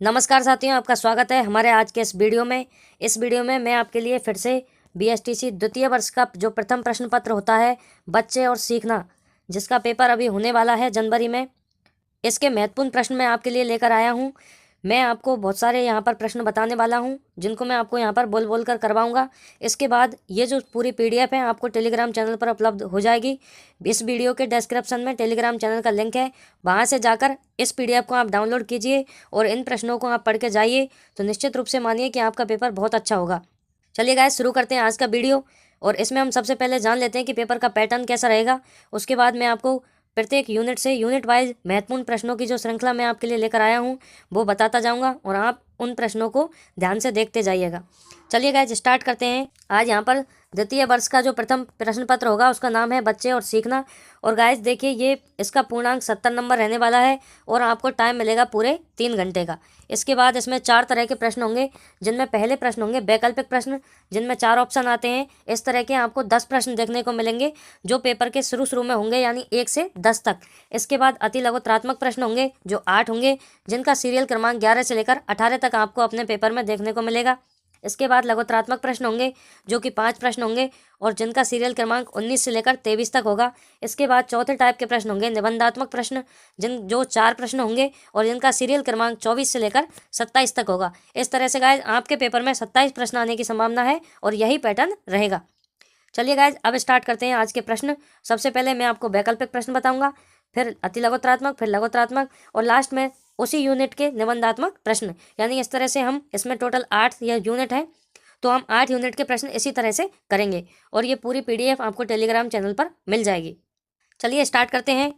नमस्कार साथियों, आपका स्वागत है हमारे आज के इस वीडियो में। इस वीडियो में मैं आपके लिए फिर से बीएसटीसी द्वितीय वर्ष का जो प्रथम प्रश्न पत्र होता है बच्चे और सीखना, जिसका पेपर अभी होने वाला है जनवरी में, इसके महत्वपूर्ण प्रश्न मैं आपके लिए लेकर आया हूँ। मैं आपको बहुत सारे यहाँ पर प्रश्न बताने वाला हूँ जिनको मैं आपको यहाँ पर बोल बोल कर करवाऊँगा। इसके बाद ये जो पूरी पीडीएफ है आपको टेलीग्राम चैनल पर उपलब्ध हो जाएगी। इस वीडियो के डिस्क्रिप्शन में टेलीग्राम चैनल का लिंक है, वहाँ से जाकर इस पीडीएफ को आप डाउनलोड कीजिए और इन प्रश्नों को आप पढ़ के जाइए, तो निश्चित रूप से मानिए कि आपका पेपर बहुत अच्छा होगा। चलिए गाइस, शुरू करते हैं आज का वीडियो। और इसमें हम सबसे पहले जान लेते हैं कि पेपर का पैटर्न कैसा रहेगा। उसके बाद मैं आपको प्रत्येक यूनिट से यूनिट वाइज महत्वपूर्ण प्रश्नों की जो श्रृंखला मैं आपके लिए लेकर आया हूँ वो बताता जाऊँगा और आप उन प्रश्नों को ध्यान से देखते जाइएगा। चलिए गाइस, स्टार्ट करते हैं। आज यहाँ पर द्वितीय वर्ष का जो प्रथम प्रश्न पत्र होगा उसका नाम है बच्चे और सीखना। और गाइस देखिए, ये इसका पूर्णांक 70 नंबर रहने वाला है और आपको टाइम मिलेगा पूरे 3 घंटे का। इसके बाद इसमें 4 तरह के प्रश्न होंगे, जिनमें पहले प्रश्न होंगे वैकल्पिक प्रश्न, जिनमें 4 ऑप्शन आते हैं। इस तरह के आपको 10 प्रश्न देखने को मिलेंगे जो पेपर के शुरू में होंगे, यानी 1 से 10 तक। इसके बाद अति लघुत्रात्मक प्रश्न होंगे जो 8 होंगे, जिनका सीरियल क्रमांक 11 से लेकर 18 तक आपको अपने पेपर में देखने को मिलेगा। इसके बाद लघुत्रात्मक प्रश्न होंगे जो कि 5 प्रश्न होंगे और जिनका सीरियल क्रमांक 19 से लेकर 23 तक होगा। इसके बाद चौथे टाइप के प्रश्न होंगे निबंधात्मक प्रश्न, जो 4 प्रश्न होंगे और जिनका सीरियल क्रमांक 24 से लेकर 27 तक होगा। इस तरह से गाइज आपके पेपर में 27 प्रश्न आने की संभावना है और यही पैटर्न रहेगा। चलिए गाइज, अब स्टार्ट करते हैं आज के प्रश्न। सबसे पहले मैं आपको वैकल्पिक प्रश्न बताऊंगा, फिर अति लघुत्रात्मक, फिर लघुत्रात्मक और लास्ट में उसी यूनिट के निबंधात्मक प्रश्न। यानी इस तरह से हम इसमें टोटल 8 या यूनिट है, तो हम 8 यूनिट के प्रश्न इसी तरह से करेंगे और ये पूरी पीडीएफ आपको टेलीग्राम चैनल पर मिल जाएगी। चलिए स्टार्ट करते हैं।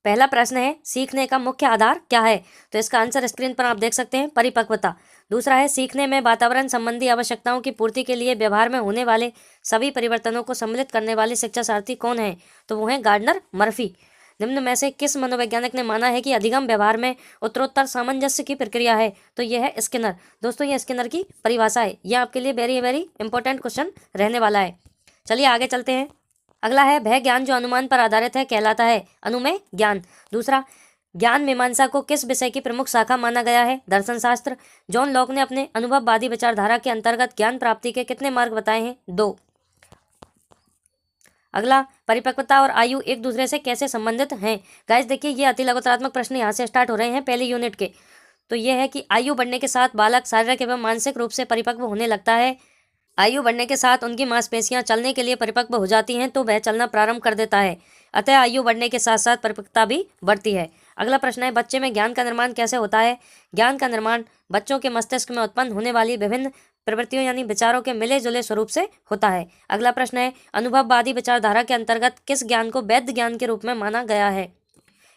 पहला प्रश्न है, सीखने का मुख्य आधार क्या है? तो इसका आंसर स्क्रीन पर आप देख सकते हैं, परिपक्वता। दूसरा है, सीखने में वातावरण संबंधी आवश्यकताओं की पूर्ति के लिए व्यवहार में होने वाले सभी परिवर्तनों को सम्मिलित करने वाले शिक्षाशास्त्री कौन है? तो वो है गार्डनर मर्फी। निम्न में से किस मनोवैज्ञानिक ने माना है कि अधिगम व्यवहार में उत्तरोत्तर सामंजस्य की प्रक्रिया है? तो यह है स्किनर। दोस्तों, ये स्किनर की परिभाषा है, यह आपके लिए वेरी वेरी इंपॉर्टेंट क्वेश्चन रहने वाला है। चलिए आगे चलते हैं। अगला है, वह ज्ञान जो अनुमान पर आधारित है कहलाता है अनुमेय ज्ञान। दूसरा, ज्ञान मीमांसा को किस विषय की प्रमुख शाखा माना गया है? दर्शन शास्त्र। जॉन लॉक ने अपने अनुभववादी विचारधारा के अंतर्गत ज्ञान प्राप्ति के कितने मार्ग बताए हैं? 2। अगला, परिपक्वता और आयु एक दूसरे से कैसे संबंधित हैं? गाइस देखिए, ये अति लघुत्रात्मक प्रश्न यहाँ से स्टार्ट हो रहे हैं पहले यूनिट के। तो यह है कि आयु बढ़ने के साथ बालक शारीरिक एवं मानसिक रूप से परिपक्व होने लगता है। आयु बढ़ने के साथ उनकी मांसपेशियां चलने के लिए परिपक्व हो जाती हैं, तो वह चलना प्रारंभ कर देता है। अतः आयु बढ़ने के साथ साथ परिपक्वता भी बढ़ती है। अगला प्रश्न है, बच्चे में ज्ञान का निर्माण कैसे होता है? ज्ञान का निर्माण बच्चों के मस्तिष्क में उत्पन्न होने वाली विभिन्न प्रवृत्तियों यानी विचारों के मिले जुले स्वरूप से होता है। अगला प्रश्न है, अनुभववादी विचारधारा के अंतर्गत किस ज्ञान को वैध ज्ञान के रूप में माना गया है?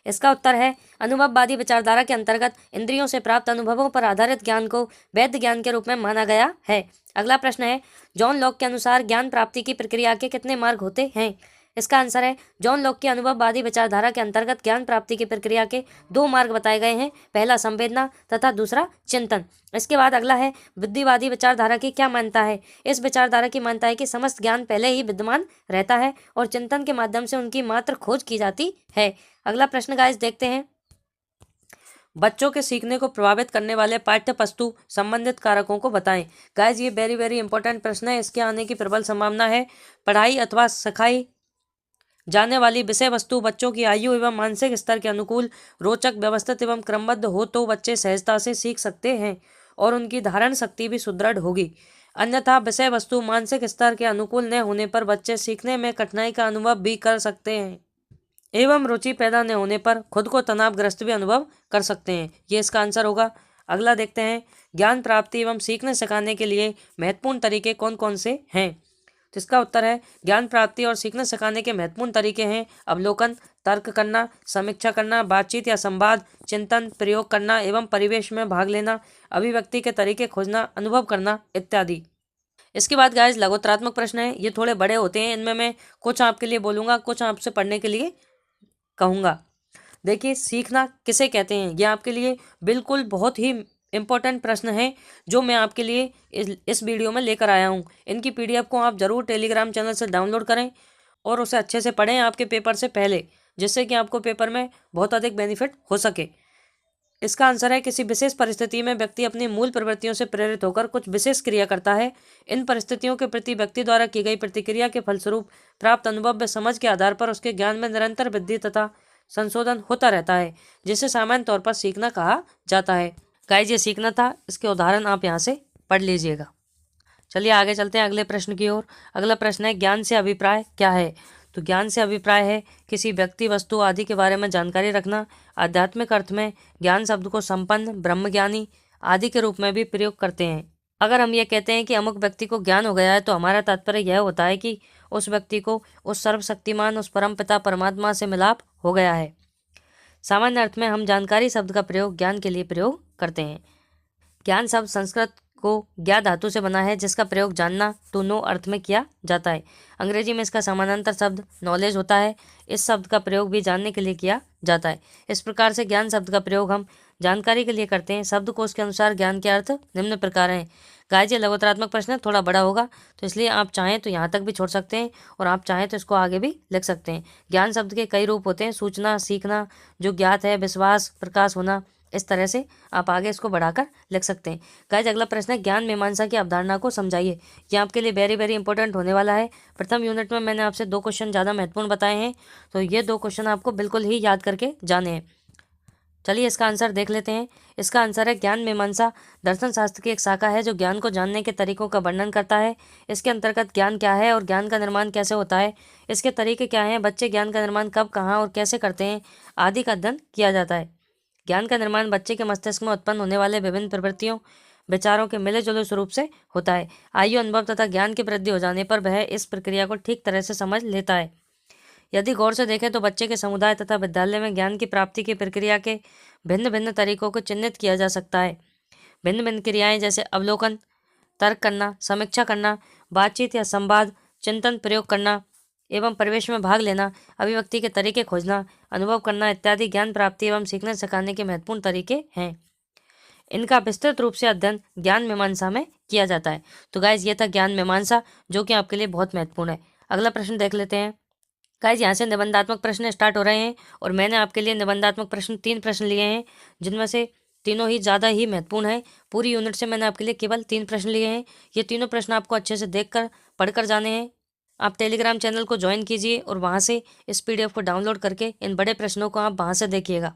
इसका उत्तर है, अनुभववादी विचारधारा के अंतर्गत इंद्रियों से प्राप्त अनुभवों पर आधारित ज्ञान को वैध ज्ञान के रूप में माना गया है। अगला प्रश्न है, जॉन लॉक के अनुसार ज्ञान प्राप्ति की प्रक्रिया के कितने मार्ग होते हैं? इसका आंसर है, जॉन लॉक की अनुभववादी विचारधारा के अंतर्गत ज्ञान प्राप्ति की प्रक्रिया के 2 मार्ग बताए गए हैं, पहला संवेदना तथा दूसरा चिंतन। इसके बाद अगला है, बुद्धिवादी विचारधारा की क्या मान्यता है? इस विचारधारा की मान्यता है कि समस्त ज्ञान पहले ही विद्यमान रहता है और चिंतन के माध्यम से उनकी मात्र खोज की जाती है। अगला प्रश्न गाइस देखते हैं, बच्चों के सीखने को प्रभावित करने वाले पाठ्य वस्तु संबंधित कारकों को बताएं। गाइस ये वेरी वेरी इंपॉर्टेंट प्रश्न है, इसके आने की प्रबल संभावना है। पढ़ाई अथवा सिखाई जाने वाली विषय वस्तु बच्चों की आयु एवं मानसिक स्तर के अनुकूल, रोचक, व्यवस्थित एवं क्रमबद्ध हो तो बच्चे सहजता से सीख सकते हैं और उनकी धारण शक्ति भी सुदृढ़ होगी। अन्यथा विषय वस्तु मानसिक स्तर के अनुकूल न होने पर बच्चे सीखने में कठिनाई का अनुभव भी कर सकते हैं एवं रुचि पैदा न होने पर खुद को तनावग्रस्त भी अनुभव कर सकते हैं। ये इसका आंसर होगा। अगला देखते हैं, ज्ञान प्राप्ति एवं सीखने सिखाने के लिए महत्वपूर्ण तरीके कौन कौन से हैं? तो इसका उत्तर है, ज्ञान प्राप्ति और सीखने सिखाने के महत्वपूर्ण तरीके हैं अवलोकन, तर्क करना, समीक्षा करना, बातचीत या संवाद, चिंतन, प्रयोग करना एवं परिवेश में भाग लेना, अभिव्यक्ति के तरीके खोजना, अनुभव करना इत्यादि। इसके बाद गाइस लघुत्रात्मक प्रश्न है, ये थोड़े बड़े होते हैं, इनमें मैं कुछ आपके लिए बोलूँगा, कुछ आपसे पढ़ने के लिए कहूँगा। देखिए, सीखना किसे कहते हैं, ये आपके लिए बिल्कुल बहुत ही इम्पोर्टेंट प्रश्न है जो मैं आपके लिए इस वीडियो में लेकर आया हूँ। इनकी पीडीएफ को आप ज़रूर टेलीग्राम चैनल से डाउनलोड करें और उसे अच्छे से पढ़ें आपके पेपर से पहले, जिससे कि आपको पेपर में बहुत अधिक बेनिफिट हो सके। इसका आंसर है किसी विशेष परिस्थिति में व्यक्ति अपनी मूल प्रवृत्तियों से प्रेरित होकर कुछ विशेष क्रिया करता है। इन परिस्थितियों के प्रति व्यक्ति द्वारा की गई प्रतिक्रिया के फलस्वरूप प्राप्त अनुभव व समझ के आधार पर उसके ज्ञान में निरंतर वृद्धि तथा संशोधन होता रहता है, जिसे सामान्य तौर पर सीखना कहा जाता है। गाइस, ये सीखना था, इसके उदाहरण आप यहाँ से पढ़ लीजिएगा। चलिए आगे चलते हैं अगले प्रश्न की ओर। अगला प्रश्न है, ज्ञान से अभिप्राय क्या है? तो ज्ञान से अभिप्राय है किसी व्यक्ति, वस्तु आदि के बारे में जानकारी रखना। आध्यात्मिक अर्थ में ज्ञान शब्द को संपन्न, ब्रह्मज्ञानी आदि के रूप में भी प्रयोग करते हैं। अगर हम ये कहते हैं कि अमुक व्यक्ति को ज्ञान हो गया है, तो हमारा तात्पर्य यह होता है कि उस व्यक्ति को उस सर्वशक्तिमान, उस परम पिता परमात्मा से मिलाप हो गया है। सामान्य अर्थ में हम जानकारी शब्द का प्रयोग ज्ञान के लिए प्रयोग करते हैं। ज्ञान शब्द संस्कृत को ज्ञा धातु से बना है, जिसका प्रयोग जानना, टू नो अर्थ में किया जाता है। अंग्रेजी में इसका समानांतर शब्द नॉलेज होता है। इस शब्द का प्रयोग भी जानने के लिए किया जाता है। इस प्रकार से ज्ञान शब्द का प्रयोग हम जानकारी के लिए करते हैं। शब्दकोश के अनुसार ज्ञान के अर्थ निम्न प्रकार हैं। गाइस, ये लघुतरात्मक प्रश्न है, थोड़ा बड़ा होगा, तो इसलिए आप चाहें तो यहाँ तक भी छोड़ सकते हैं और आप चाहें तो इसको आगे भी लिख सकते हैं। ज्ञान शब्द के कई रूप होते हैं। सूचना, सीखना, जो ज्ञात है, विश्वास, प्रकाश होना, इस तरह से आप आगे इसको बढ़ाकर लिख सकते हैं। गाइस, अगला प्रश्न है, ज्ञान मीमांसा की अवधारणा को समझाइए। ये आपके लिए वेरी वेरी इंपॉर्टेंट होने वाला है। प्रथम यूनिट में मैंने आपसे 2 क्वेश्चन ज़्यादा महत्वपूर्ण बताए हैं, तो ये 2 क्वेश्चन आपको बिल्कुल ही याद करके जाने हैं। चलिए इसका आंसर देख लेते हैं। इसका आंसर है, ज्ञान मीमांसा दर्शन शास्त्र की एक शाखा है जो ज्ञान को जानने के तरीकों का वर्णन करता है। इसके अंतर्गत ज्ञान क्या है और ज्ञान का निर्माण कैसे होता है, इसके तरीके क्या हैं, बच्चे ज्ञान का निर्माण कब, कहाँ और कैसे करते हैं, आदि का अध्ययन किया जाता है। ज्ञान का निर्माण बच्चे के मस्तिष्क में उत्पन्न होने वाले विभिन्न प्रवृत्तियों, विचारों के मिले जुले स्वरूप से होता है। आयु, अनुभव तथा ज्ञान की वृद्धि हो जाने पर वह इस प्रक्रिया को ठीक तरह से समझ लेता है। यदि गौर से देखें तो बच्चे के समुदाय तथा विद्यालय में ज्ञान की प्राप्ति की प्रक्रिया के भिन्न भिन्न तरीकों को चिन्हित किया जा सकता है। भिन्न भिन्न क्रियाएं जैसे अवलोकन, तर्क करना, समीक्षा करना, बातचीत या संवाद, चिंतन, प्रयोग करना एवं परिवेश में भाग लेना, अभिव्यक्ति के तरीके खोजना, अनुभव करना इत्यादि ज्ञान प्राप्ति एवं सीखने सिखाने के महत्वपूर्ण तरीके हैं। इनका विस्तृत रूप से अध्ययन ज्ञान मीमांसा में किया जाता है। तो गाइज, ये था ज्ञान मीमांसा, जो कि आपके लिए बहुत महत्वपूर्ण है। अगला प्रश्न देख लेते हैं। गाइज, यहाँ से निबंधात्मक प्रश्न स्टार्ट हो रहे हैं और मैंने आपके लिए निबंधात्मक प्रश्न 3 प्रश्न लिए हैं, जिनमें से तीनों ही ज़्यादा ही महत्वपूर्ण है। पूरी यूनिट से मैंने आपके लिए केवल 3 प्रश्न लिए हैं। ये तीनों प्रश्न आपको अच्छे से देखकर पढ़कर जाने हैं। आप टेलीग्राम चैनल को ज्वाइन कीजिए और वहाँ से इस PDF को डाउनलोड करके इन बड़े प्रश्नों को आप वहाँ से देखिएगा।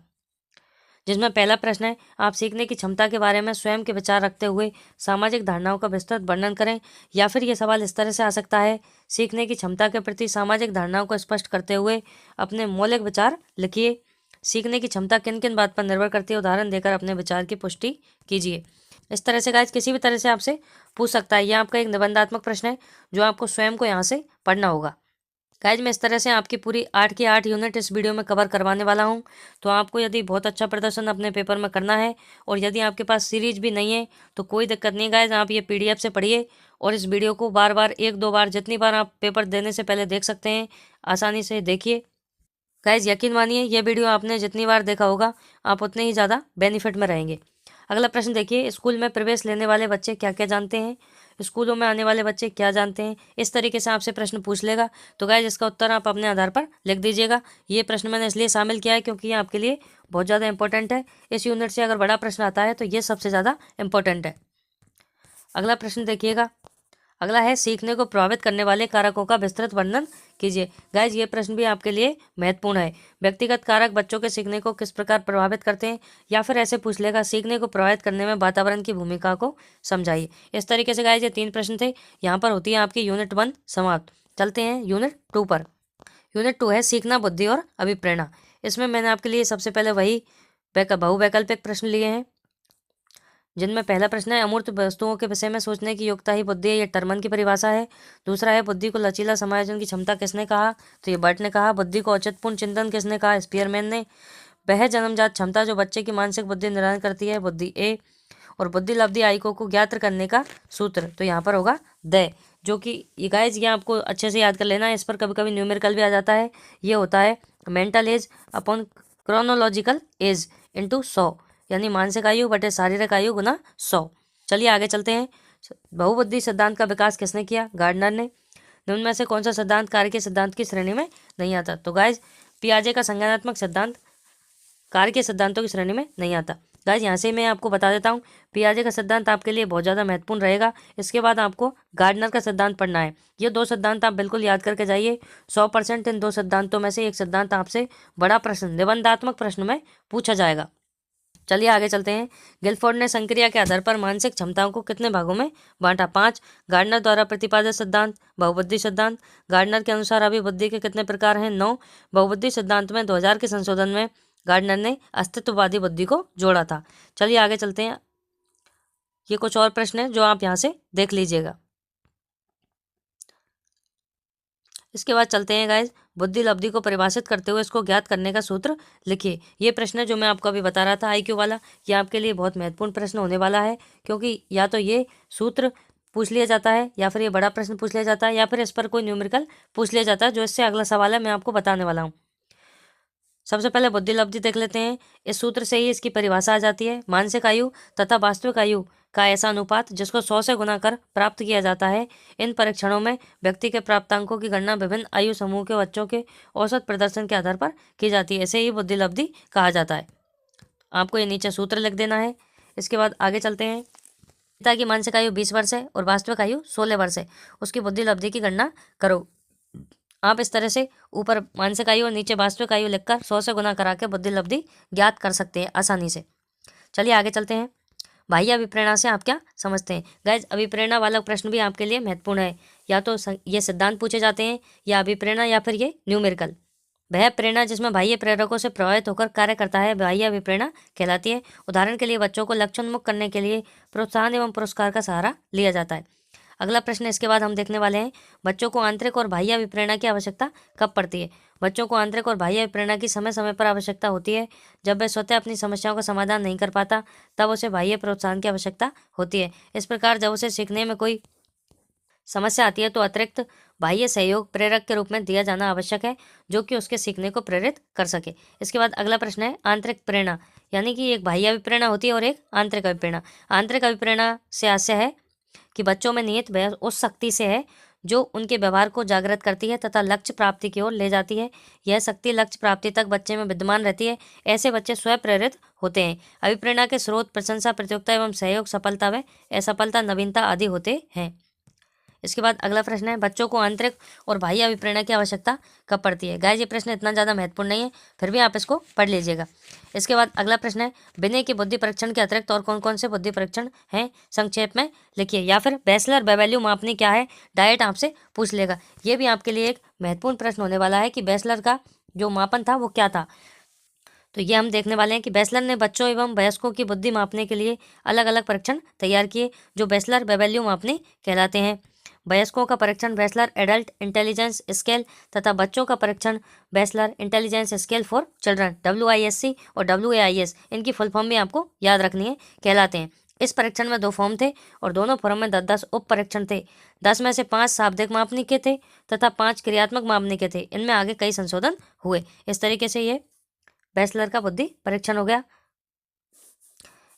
जिसमें पहला प्रश्न है, आप सीखने की क्षमता के बारे में स्वयं के विचार रखते हुए सामाजिक धारणाओं का विस्तृत वर्णन करें। या फिर ये सवाल इस तरह से आ सकता है, सीखने की क्षमता के प्रति सामाजिक धारणाओं को स्पष्ट करते हुए अपने मौलिक विचार लिखिए। सीखने की क्षमता किन किन बात पर निर्भर करती है, उदाहरण देकर अपने विचार की पुष्टि कीजिए। इस तरह से गाइस किसी भी तरह से आपसे पूछ सकता है। यह आपका एक निबंधात्मक प्रश्न है जो आपको स्वयं को यहाँ से पढ़ना होगा। गाइज, मैं इस तरह से आपकी पूरी 8 की 8 यूनिट इस वीडियो में कवर करवाने वाला हूं। तो आपको यदि बहुत अच्छा प्रदर्शन अपने पेपर में करना है और यदि आपके पास सीरीज भी नहीं है तो कोई दिक्कत नहीं गाइज, आप ये PDF से पढ़िए और इस वीडियो को बार बार 1-2 बार, जितनी बार आप पेपर देने से पहले देख सकते हैं, आसानी से देखिए। गाइज, यकीन मानिए ये वीडियो आपने जितनी बार देखा होगा आप उतने ही ज़्यादा बेनिफिट में रहेंगे। अगला प्रश्न देखिए, स्कूल में प्रवेश लेने वाले बच्चे क्या क्या जानते हैं, स्कूलों में आने वाले बच्चे क्या जानते हैं। इस तरीके से आपसे प्रश्न पूछ लेगा। तो गाइज, इसका उत्तर आप अपने आधार पर लिख दीजिएगा। ये प्रश्न मैंने इसलिए शामिल किया है क्योंकि ये आपके लिए बहुत ज़्यादा इंपॉर्टेंट है। इस यूनिट से अगर बड़ा प्रश्न आता है तो ये सबसे ज़्यादा इंपॉर्टेंट है। अगला प्रश्न देखिएगा। अगला है, सीखने को प्रभावित करने वाले कारकों का विस्तृत वर्णन कीजिए। गाइज, ये प्रश्न भी आपके लिए महत्वपूर्ण है। व्यक्तिगत कारक बच्चों के सीखने को किस प्रकार प्रभावित करते हैं। या फिर ऐसे पूछ लेगा, सीखने को प्रभावित करने में वातावरण की भूमिका को समझाइए। इस तरीके से गाइज ये 3 प्रश्न थे। यहाँ पर होती है आपकी यूनिट 1 समाप्त। चलते हैं यूनिट 2 पर। यूनिट 2 है सीखना, बुद्धि और अभिप्रेरणा। इसमें मैंने आपके लिए सबसे पहले वही बहुवैकल्पिक प्रश्न लिए हैं, जिनमें पहला प्रश्न है, अमूर्त वस्तुओं के विषय में सोचने की योग्यता ही बुद्धि है। ये टर्मन की परिभाषा है। दूसरा है, बुद्धि को लचीला समायोजन की क्षमता किसने कहा, तो ये बर्ट ने कहा। बुद्धि को औचित्यपूर्ण चिंतन किसने कहा, स्पीयरमैन ने। वह जन्मजात क्षमता जो बच्चे की मानसिक बुद्धि निर्धारण करती है, बुद्धि ए। और बुद्धि लब्धि आयकों को ज्ञात करने का सूत्र, तो यहाँ पर होगा द, जो कि ये गाइज ये आपको अच्छे से याद कर लेना है। इस पर कभी कभी न्यूमेरिकल भी आ जाता है। ये होता है mental as upon chronological age into 100, यानी मानसिक आयु बटे शारीरिक आयु गुना 100। चलिए आगे चलते हैं। बहुबुद्धि सिद्धांत का विकास किसने किया, गार्डनर ने। निम्न में से कौन सा सिद्धांत कार्य के सिद्धांत की श्रेणी में नहीं आता, तो गाइज पियाजे का संज्ञानात्मक सिद्धांत कार्य के सिद्धांतों की श्रेणी में नहीं आता। गाइस यहाँ से मैं आपको बता देता हूँ, पियाजे का सिद्धांत आपके लिए बहुत ज़्यादा महत्वपूर्ण रहेगा। इसके बाद आपको गार्डनर का सिद्धांत पढ़ना है। ये दो सिद्धांत आप बिल्कुल याद करके जाइए। 100% इन दो सिद्धांतों में से एक सिद्धांत आपसे बड़ा प्रश्न, निबंधात्मक प्रश्न में पूछा जाएगा। चलिए आगे चलते हैं। गिलफोर्ड ने संक्रिया के आधार पर मानसिक क्षमताओं को कितने भागों में बांटा? 5। गार्डनर द्वारा प्रतिपादित सिद्धांत, बहुबुद्धि सिद्धांत। गार्डनर के अनुसार अभिबुद्धि के कितने प्रकार हैं? 9। बहुबुद्धि सिद्धांत में 2000 के संशोधन में गार्डनर ने अस्तित्ववादी बुद्धि को जोड़ा था। चलिए आगे चलते हैं। ये कुछ और प्रश्न हैं जो आप यहाँ से देख लीजिएगा। इसके बाद चलते हैं गाइज, बुद्धि लब्धि को परिभाषित करते हुए इसको ज्ञात करने का सूत्र लिखिए। ये प्रश्न जो मैं आपको अभी बता रहा था IQ वाला, ये आपके लिए बहुत महत्वपूर्ण प्रश्न होने वाला है, क्योंकि या तो ये सूत्र पूछ लिया जाता है, या फिर ये बड़ा प्रश्न पूछ लिया जाता है, या फिर इस पर कोई न्यूमेरिकल पूछ लिया जाता है। जो इससे अगला सवाल है मैं आपको बताने वाला हूँ। सबसे पहले बुद्धि लब्धि देख लेते हैं। इस सूत्र से ही इसकी परिभाषा आ जाती है। मानसिक आयु तथा वास्तविक आयु का ऐसा अनुपात जिसको 100 से गुना कर प्राप्त किया जाता है। इन परीक्षणों में व्यक्ति के प्राप्तांकों की गणना विभिन्न आयु समूह के बच्चों के औसत प्रदर्शन के आधार पर की जाती है। इसे ही बुद्धि लब्धि कहा जाता है। आपको ये नीचे सूत्र लिख देना है। इसके बाद आगे चलते हैं। पिता की मानसिक आयु 20 वर्ष है और वास्तविक आयु 16 वर्ष है। उसकी बुद्धि लब्धि की गणना करो। आप इस तरह से ऊपर मानसिक आयु और नीचे वास्तविक आयु लिखकर 100 से गुना करा के बुद्धि लब्धि ज्ञात कर सकते हैं आसानी से। चलिए आगे चलते हैं। बाह्य अभिप्रेरणा से आप क्या समझते हैं? गाइज, अभिप्रेरणा वाला प्रश्न भी आपके लिए महत्वपूर्ण है। या तो ये सिद्धांत पूछे जाते हैं, या अभिप्रेरणा, या फिर ये न्यूमेरिकल। वह प्रेरणा जिसमें बाह्य प्रेरकों से प्रभावित होकर कार्य करता है बाह्य अभिप्रेरणा कहलाती है। उदाहरण के लिए बच्चों को लक्ष्योन्मुख करने के लिए प्रोत्साहन एवं पुरस्कार का सहारा लिया जाता है। अगला प्रश्न इसके बाद हम देखने वाले हैं, बच्चों को आंतरिक और बाह्य अभिप्रेरणा की आवश्यकता कब पड़ती है? बच्चों को आंतरिक और बाह्य अभिप्रेरणा की समय समय पर आवश्यकता होती है। जब वह स्वतः अपनी समस्याओं का समाधान नहीं कर पाता, तब उसे बाह्य प्रोत्साहन की आवश्यकता होती है। इस प्रकार जब उसे सीखने में कोई समस्या आती है तो अतिरिक्त बाह्य सहयोग प्रेरक के रूप में दिया जाना आवश्यक है, जो कि उसके सीखने को प्रेरित कर सके। इसके बाद अगला प्रश्न है आंतरिक प्रेरणा, यानी कि एक बाह्य अभिप्रेरणा होती है और एक आंतरिक अभिप्रेरणा। आंतरिक अभिप्रेरणा से आशय है कि बच्चों में निहित वह उस शक्ति से है जो उनके व्यवहार को जागृत करती है तथा लक्ष्य प्राप्ति की ओर ले जाती है। यह शक्ति लक्ष्य प्राप्ति तक बच्चे में विद्यमान रहती है। ऐसे बच्चे स्वयं प्रेरित होते हैं। अभिप्रेरणा के स्रोत प्रशंसा, प्रतियोगिता एवं सहयोग, सफलता व असफलता, नवीनता आदि होते हैं। इसके बाद अगला प्रश्न है, बच्चों को आंतरिक और बाह्य अभिप्रेरणा की आवश्यकता कब पड़ती है? गाइस, ये प्रश्न इतना ज़्यादा महत्वपूर्ण नहीं है, फिर भी आप इसको पढ़ लीजिएगा। इसके बाद अगला प्रश्न है, विनय के बुद्धि परीक्षण के अतिरिक्त और कौन कौन से बुद्धि परीक्षण हैं? संक्षेप में लिखिए। या फिर बैचलर वैल्यू मापनी क्या है? डायरेक्ट आपसे पूछ लेगा। ये भी आपके लिए एक महत्वपूर्ण प्रश्न होने वाला है कि बैचलर का जो मापन था वो क्या था। तो ये हम देखने वाले हैं कि बैचलर ने बच्चों एवं वयस्कों की बुद्धि मापने के लिए अलग अलग परीक्षण तैयार किए, जो बैचलर वैल्यू मापने कहलाते हैं। वयस्कों का परीक्षण बैचलर एडल्ट इंटेलिजेंस स्केल तथा बच्चों का परीक्षण bachelor intelligence scale for children WISC और WAIS, इनकी फुल फॉर्म भी आपको याद रखनी है, कहलाते हैं। इस परीक्षण में 2 फॉर्म थे और दोनों फॉर्म में 10-10 उप परीक्षण थे। 10 में से 5 शाब्दिक मापने के थे तथा 5 क्रियात्मक मापने के थे। इनमें आगे कई संशोधन हुए। इस तरीके से ये बैचलर का बुद्धि परीक्षण हो गया।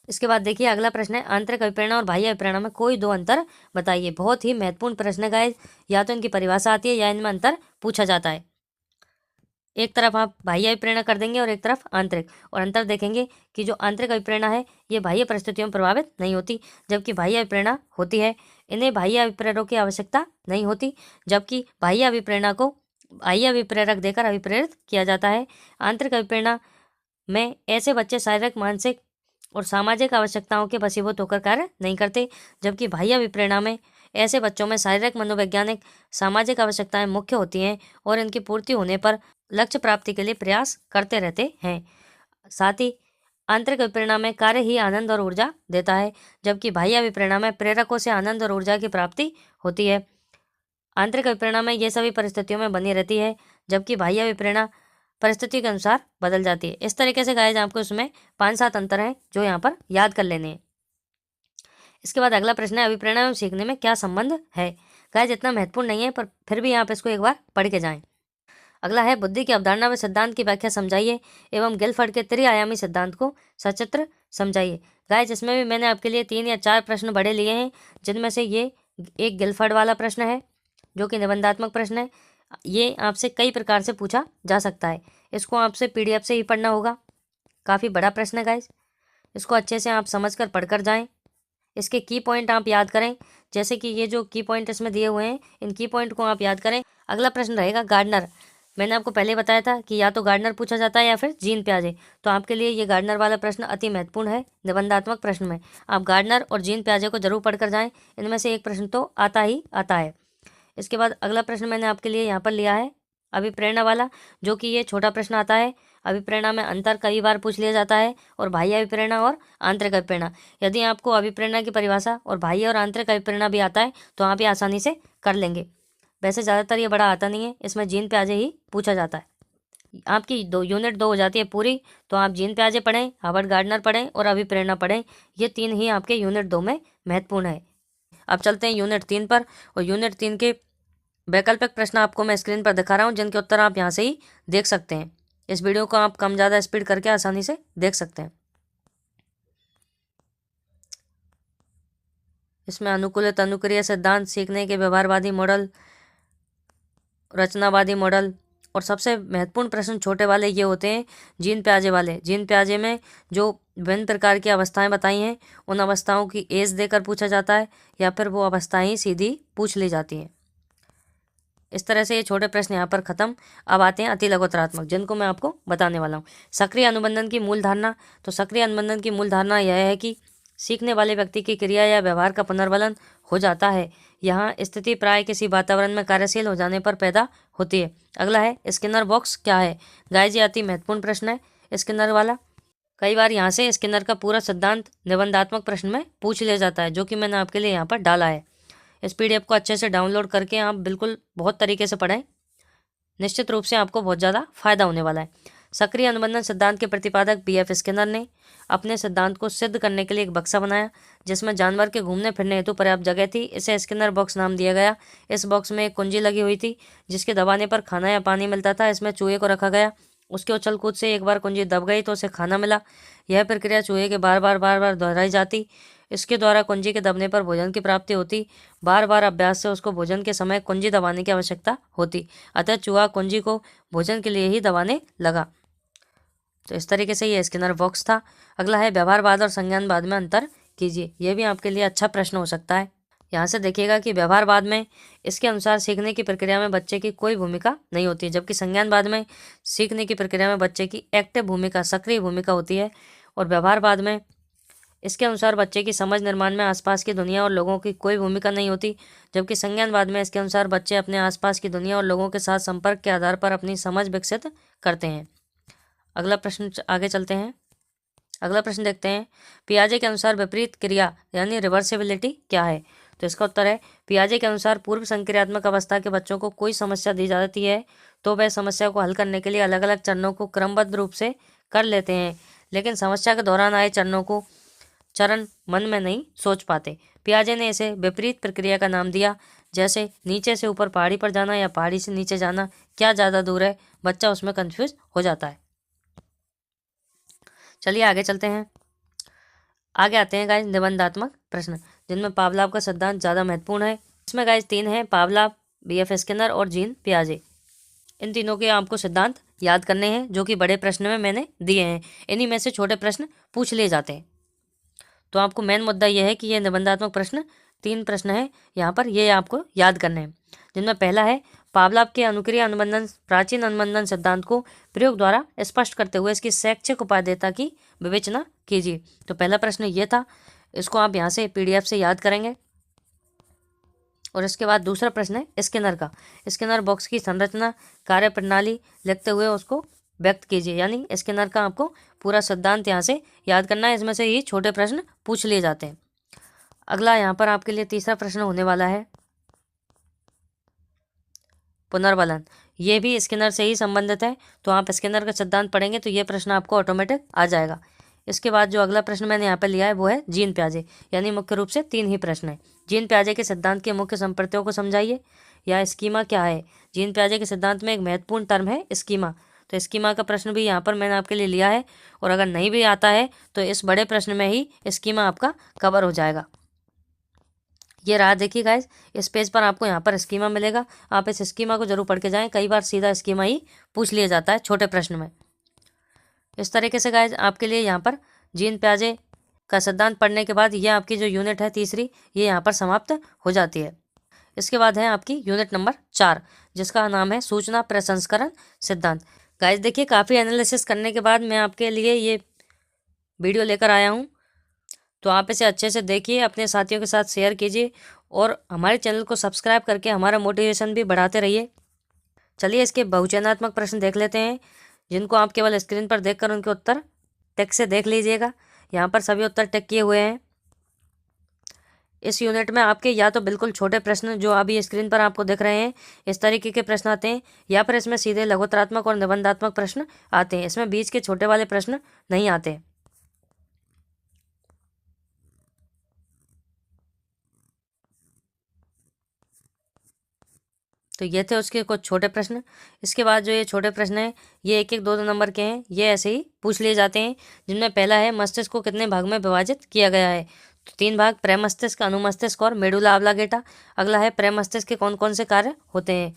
इसके बाद देखिए अगला प्रश्न है, आंतरिक अभिप्रेरणा और बाह्य अभिप्रेरणा में कोई 2 अंतर बताइए। बहुत ही महत्वपूर्ण प्रश्न है गाइस, या तो इनकी परिभाषा आती है या इनमें अंतर पूछा जाता है। एक तरफ आप बाह्य अभिप्रेरणा कर देंगे और एक तरफ आंतरिक, और अंतर देखेंगे कि जो आंतरिक अभिप्रेरणा है ये बाह्य परिस्थितियों में प्रभावित नहीं होती, जबकि बाह्य अभिप्रेरणा होती है। इन्हें बाह्य अभिप्रेरकों की आवश्यकता नहीं होती, जबकि बाह्य अभिप्रेरणा को बाह्य अभिप्रेरक देकर अभिप्रेरित किया जाता है। आंतरिक अभिप्रेरणा में ऐसे बच्चे शारीरिक, मानसिक और सामाजिक आवश्यकताओं के वशीभूत होकर कार्य नहीं करते, जबकि बाह्य अभिप्रेरणा में ऐसे बच्चों में शारीरिक, मनोवैज्ञानिक, सामाजिक आवश्यकताएं मुख्य होती हैं और इनकी पूर्ति होने पर लक्ष्य प्राप्ति के लिए प्रयास करते रहते हैं। साथ ही आंतरिक अभिप्रेरणा में कार्य ही आनंद और ऊर्जा देता है, जबकि बाह्य अभिप्रेरणा में प्रेरकों से आनंद और ऊर्जा की प्राप्ति होती है। आंतरिक अभिप्रेरणा में ये सभी परिस्थितियों में बनी रहती है, जबकि बाह्य अभिप्रेरणा परिस्थिति के अनुसार बदल जाती है। इस तरीके से गाइस आपको इसमें 5-7 अंतर हैं जो यहाँ पर याद कर लेने हैं। इसके बाद अगला प्रश्न है, अभिप्रेरणा एवं सीखने में क्या संबंध है? गाइस इतना महत्वपूर्ण नहीं है, पर फिर भी आप इसको एक बार पढ़ के जाएं। अगला है, बुद्धि की अवधारणा व सिद्धांत की व्याख्या समझाइए एवं गिलफर्ड के त्रिआयामी सिद्धांत को सचित्र समझाइए। गाइस इसमें भी मैंने आपके लिए 3 या 4 प्रश्न बड़े लिए हैं, जिनमें से ये एक गिलफर्ड वाला प्रश्न है जो कि निबंधात्मक प्रश्न है। ये आपसे कई प्रकार से पूछा जा सकता है। इसको आपसे PDF से ही पढ़ना होगा। काफ़ी बड़ा प्रश्न है गाइस। इसको अच्छे से आप समझ कर पढ़कर जाएँ। इसके की पॉइंट आप याद करें, जैसे कि ये जो की पॉइंट इसमें दिए हुए हैं, इन की पॉइंट को आप याद करें। अगला प्रश्न रहेगा गार्डनर। मैंने आपको पहले बताया था कि या तो गार्डनर पूछा जाता है या फिर जीन प्याजे, तो आपके लिए ये गार्डनर वाला प्रश्न अति महत्वपूर्ण है निबंधात्मक प्रश्न में। आप गार्डनर और जीन प्याजे को जरूर पढ़कर जाएं, इनमें से एक प्रश्न तो आता ही आता है। इसके बाद अगला प्रश्न मैंने आपके लिए यहाँ पर लिया है अभिप्रेरणा वाला, जो कि ये छोटा प्रश्न आता है। अभिप्रेरणा में अंतर कई बार पूछ लिया जाता है, और बाह्य अभिप्रेरणा और आंतरिक अभिप्रेरणा। यदि आपको अभिप्रेरणा की परिभाषा और बाह्य और आंतरिक अभिप्रेरणा भी आता है तो आप ये आसानी से कर लेंगे। वैसे ज़्यादातर ये बड़ा आता नहीं है, इसमें जीन प्याजे ही पूछा जाता है। आपकी यूनिट 2 हो जाती है पूरी, तो आप जीन प्याजे पढ़ें, हार्वर्ड गार्डनर पढ़ें और अभिप्रेरणा पढ़ें। ये 3 ही आपके यूनिट 2 में महत्वपूर्ण है। अब चलते हैं यूनिट 3 पर, और यूनिट 3 के वैकल्पिक प्रश्न आपको मैं स्क्रीन पर दिखा रहा हूँ, जिनके उत्तर आप यहाँ से ही देख सकते हैं। इस वीडियो को आप कम ज़्यादा स्पीड करके आसानी से देख सकते हैं। इसमें अनुकूलित अनुक्रिया सिद्धांत, सीखने के व्यवहारवादी मॉडल, रचनावादी मॉडल, और सबसे महत्वपूर्ण प्रश्न छोटे वाले ये होते हैं जीन प्याजे वाले। जीन प्याजे में जो विभिन्न प्रकार की अवस्थाएं बताई हैं, उन अवस्थाओं की एज देकर पूछा जाता है, या फिर वो अवस्थाएं ही सीधी पूछ ली जाती हैं। इस तरह से ये छोटे प्रश्न यहाँ पर खत्म। अब आते हैं अति लघुतरात्मक, जिनको मैं आपको बताने वाला हूँ। सक्रिय अनुबंधन की मूल धारणा। तो सक्रिय अनुबंधन की मूल धारणा यह है कि सीखने वाले व्यक्ति की क्रिया या व्यवहार का पुनर्वलन हो जाता है। यहाँ स्थिति प्राय किसी वातावरण में कार्यशील हो जाने पर पैदा होती है। अगला है स्किनर बॉक्स क्या है। गाइस, ये अति महत्वपूर्ण प्रश्न है स्किनर वाला। कई बार यहाँ से स्किनर का पूरा सिद्धांत निबंधात्मक प्रश्न में पूछ लिया जाता है, जो कि मैंने आपके लिए यहाँ पर डाला है। इस PDF को अच्छे से डाउनलोड करके आप बिल्कुल बहुत तरीके से पढ़ें, निश्चित रूप से आपको बहुत ज़्यादा फायदा होने वाला है। सक्रिय अनुबंधन सिद्धांत के प्रतिपादक BF स्किनर ने अपने सिद्धांत को सिद्ध करने के लिए एक बक्सा बनाया, जिसमें जानवर के घूमने फिरने हेतु पर्याप्त जगह थी। इसे स्किनर बॉक्स नाम दिया गया। इस बॉक्स में एक कुंजी लगी हुई थी, जिसके दबाने पर खाना या पानी मिलता था। इसमें चूहे को रखा गया। उसके उछल कूद से एक बार कुंजी दब गई तो उसे खाना मिला। यह प्रक्रिया चूहे के बार बार दोहराई जाती। इसके द्वारा कुंजी के दबने पर भोजन की प्राप्ति होती। बार बार अभ्यास से उसको भोजन के समय कुंजी दबाने की आवश्यकता होती, अतः चूहा कुंजी को भोजन के लिए ही दबाने लगा। तो इस तरीके से ये स्किनर बॉक्स था। अगला है व्यवहारवाद और संज्ञानवाद में अंतर कीजिए। यह भी आपके लिए अच्छा प्रश्न हो सकता है। यहाँ से देखिएगा कि व्यवहारवाद में इसके अनुसार सीखने की प्रक्रिया में बच्चे की कोई भूमिका नहीं होती है, जबकि संज्ञानवाद में सीखने की प्रक्रिया में बच्चे की एक्टिव भूमिका, सक्रिय भूमिका होती है। और व्यवहारवाद में इसके अनुसार बच्चे की समझ निर्माण में आसपास की दुनिया और लोगों की कोई भूमिका नहीं होती, जबकि संज्ञानवाद में इसके अनुसार बच्चे अपने आसपास की दुनिया और लोगों के साथ संपर्क के आधार पर अपनी समझ विकसित करते हैं। अगला प्रश्न आगे चलते हैं। अगला प्रश्न देखते हैं, पियाजे के अनुसार विपरीत क्रिया यानी रिवर्सिबिलिटी क्या है। तो इसका उत्तर है, पियाजे के अनुसार पूर्व संक्रियात्मक अवस्था के बच्चों को कोई समस्या दी जाती है तो वह समस्या को हल करने के लिए अलग अलग चरणों को क्रमबद्ध रूप से कर लेते हैं, लेकिन समस्या के दौरान आए चरण मन में नहीं सोच पाते। पियाजे ने इसे विपरीत प्रक्रिया का नाम दिया, जैसे नीचे से ऊपर पहाड़ी पर जाना या पहाड़ी से नीचे जाना, क्या ज़्यादा दूर है, बच्चा उसमें कंफ्यूज हो जाता है। चलिए आगे चलते हैं। आगे आते हैं गाइस निबंधात्मक प्रश्न, जिनमें पावलाव का सिद्धांत ज़्यादा महत्वपूर्ण है। इसमें गाइस 3 हैं, पावलाव, BF स्किनर और जीन पियाजे। इन तीनों के आपको सिद्धांत याद करने हैं, जो कि बड़े प्रश्न में मैंने दिए हैं। इन्हीं में से छोटे प्रश्न पूछ लिए जाते हैं। तो आपको मेन मुद्दा यह है कि ये निबंधात्मक प्रश्न 3 प्रश्न है यहाँ पर, ये आपको याद करने हैं। जिनमें पहला है, पावलाव के अनुक्रिया अनुबंधन प्राचीन अनुबंधन सिद्धांत को प्रयोग द्वारा स्पष्ट करते हुए इसकी शैक्षिक उपादेयता की विवेचना कीजिए। तो पहला प्रश्न ये था, इसको आप यहाँ से PDF से याद करेंगे। और इसके बाद दूसरा प्रश्न है स्किनर का। स्किनर बॉक्स की संरचना, कार्य प्रणाली लिखते हुए उसको व्यक्त कीजिए, यानी स्किनर का आपको पूरा सिद्धांत यहाँ से याद करना है। इसमें से ही छोटे प्रश्न पूछ लिए जाते हैं। अगला यहाँ पर आपके लिए तीसरा प्रश्न होने वाला है पुनर्वलन। ये भी स्किनर से ही संबंधित है, तो आप स्किनर का सिद्धांत पढ़ेंगे तो ये प्रश्न आपको ऑटोमेटिक आ जाएगा। इसके बाद जो अगला प्रश्न मैंने यहाँ पर लिया है वो है जीन प्याजे, यानी मुख्य रूप से 3 ही प्रश्न है। जीन प्याजे के सिद्धांत के मुख्य संप्रत्यों को समझाइए, या स्कीमा क्या है। जीन प्याजे के सिद्धांत में एक महत्वपूर्ण टर्म है स्कीमा। तो स्कीमा का प्रश्न भी यहाँ पर मैंने आपके लिए लिया है, और अगर नहीं भी आता है तो इस बड़े प्रश्न में ही स्कीमा आपका कवर हो जाएगा। ये रहा, देखिए गाइस, इस पेज पर आपको यहाँ पर स्कीमा मिलेगा। आप इस स्कीमा को जरूर पढ़ के जाएं, कई बार सीधा स्कीमा ही पूछ लिया जाता है छोटे प्रश्न में। इस तरीके से गाइस आपके लिए यहाँ पर जीन पियाजे का सिद्धांत पढ़ने के बाद ये आपकी जो यूनिट है तीसरी, ये यहाँ पर समाप्त हो जाती है। इसके बाद है आपकी यूनिट नंबर 4, जिसका नाम है सूचना प्रसंस्करण सिद्धांत। गाइस देखिए, काफ़ी एनालिसिस करने के बाद मैं आपके लिए ये वीडियो लेकर आया हूँ, तो आप इसे अच्छे से देखिए, अपने साथियों के साथ शेयर कीजिए और हमारे चैनल को सब्सक्राइब करके हमारा मोटिवेशन भी बढ़ाते रहिए। चलिए इसके बहुचयनात्मक प्रश्न देख लेते हैं, जिनको आप केवल स्क्रीन पर देखकर उनके उत्तर टेक से देख लीजिएगा। यहाँ पर सभी उत्तर टेक किए हुए हैं। इस यूनिट में आपके या तो बिल्कुल छोटे प्रश्न जो अभी स्क्रीन पर आपको दिख रहे हैं इस तरीके के प्रश्न आते हैं, या फिर इसमें सीधे लघुत्तरात्मक और निबंधात्मक प्रश्न आते हैं। इसमें बीच के छोटे वाले प्रश्न नहीं आते। तो ये थे उसके कुछ छोटे प्रश्न। इसके बाद जो ये छोटे प्रश्न हैं ये 1-1, 2-2 नंबर के हैं। ये ऐसे ही पूछ लिए जाते हैं, जिनमें पहला है मस्तिष्क को कितने भाग में विभाजित किया गया है। तो 3 भाग, प्रमस्तिष्क, अनुमस्तिष्क और मेडुला ऑब्लांगेटा। अगला है प्रमस्तिष्क के कौन कौन से कार्य होते हैं।